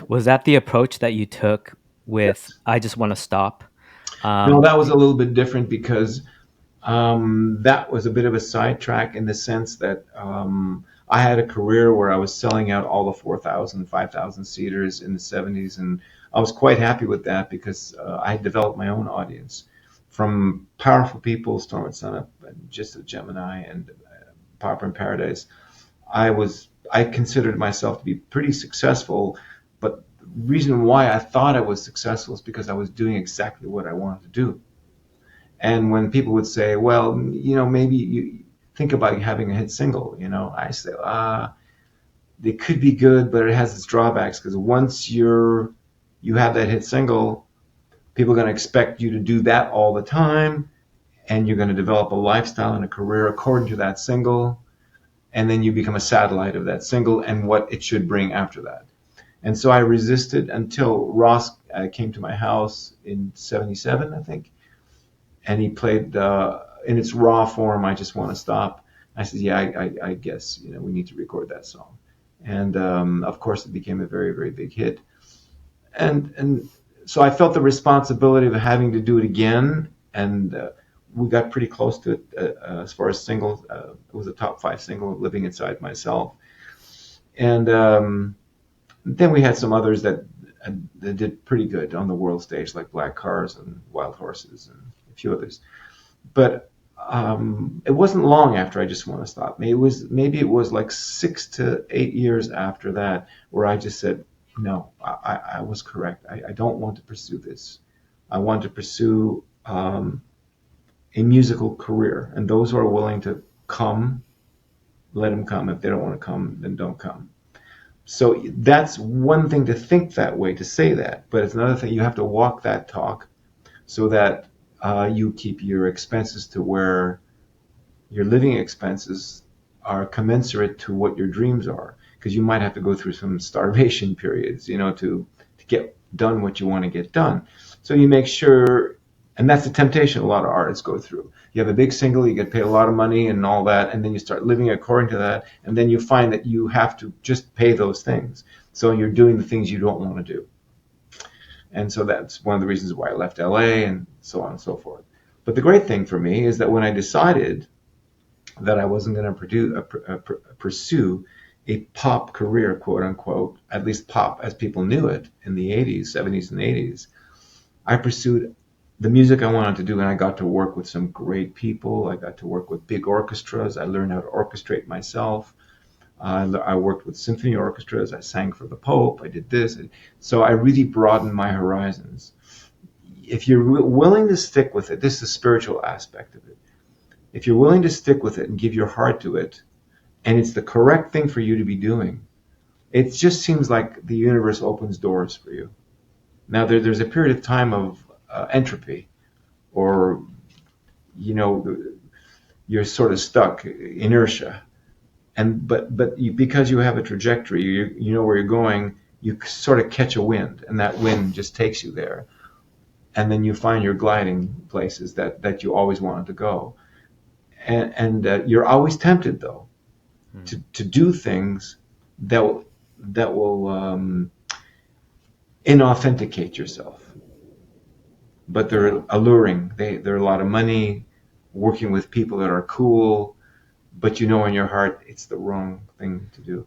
Was that the approach that you took with Yes. I Just Want to Stop? No, Um, that was a little bit different because that was a bit of a sidetrack in the sense that I had a career where I was selling out all the 4,000, 5,000 seaters in the 70s, and I was quite happy with that because I had developed my own audience from powerful people, Storm and Sun Up, and Just a Gemini, and Popper in Paradise. I considered myself to be pretty successful, but the reason why I thought I was successful is because I was doing exactly what I wanted to do. And when people would say, well, maybe you think about having a hit single, I say, it could be good, but it has its drawbacks because once you have that hit single, people are going to expect you to do that all the time, and you're going to develop a lifestyle and a career according to that single, and then you become a satellite of that single and what it should bring after that. And so I resisted until Ross came to my house in '77, I think, and he played in its raw form. I Just Want to Stop. I said, yeah, I guess we need to record that song, and of course it became a very very big hit, and so I felt the responsibility of having to do it again, and we got pretty close to it as far as singles. It was a top five single, "Living Inside Myself," and then we had some others that did pretty good on the world stage, like Black Cars and Wild Horses and a few others. But it wasn't long after I Just Want to Stop. Maybe it was like 6 to 8 years after that where I just said, no, I was correct. I don't want to pursue this. I want to pursue a musical career, and those who are willing to come, let them come. If they don't want to come, then don't come. So that's one thing to think that way, to say that, but it's another thing you have to walk that talk so that you keep your expenses to where your living expenses are commensurate to what your dreams are, because you might have to go through some starvation periods, to get done what you want to get done. So you make sure, and that's the temptation a lot of artists go through. You have a big single, you get paid a lot of money and all that, and then you start living according to that, and then you find that you have to just pay those things. So you're doing the things you don't want to do. And so that's one of the reasons why I left LA and so on and so forth. But the great thing for me is that when I decided that I wasn't going to pursue a pop career, quote unquote, at least pop as people knew it in the 80s, 70s, and 80s, I pursued the music I wanted to do, and I got to work with some great people. I got to work with big orchestras. I learned how to orchestrate myself. I worked with symphony orchestras. I sang for the Pope. I did this. So I really broadened my horizons. If you're willing to stick with it, this is the spiritual aspect of it. If you're willing to stick with it and give your heart to it, and it's the correct thing for you to be doing, it just seems like the universe opens doors for you. Now, there's a period of time of entropy, or, you know, you're sort of stuck, inertia. Because you have a trajectory, you know where you're going, you sort of catch a wind, and that wind just takes you there. And then you find your gliding places that you always wanted to go. And you're always tempted, though, hmm. to do things that will inauthenticate yourself, but they're Yeah. alluring. They're a lot of money, working with people that are cool, but you know in your heart it's the wrong thing to do.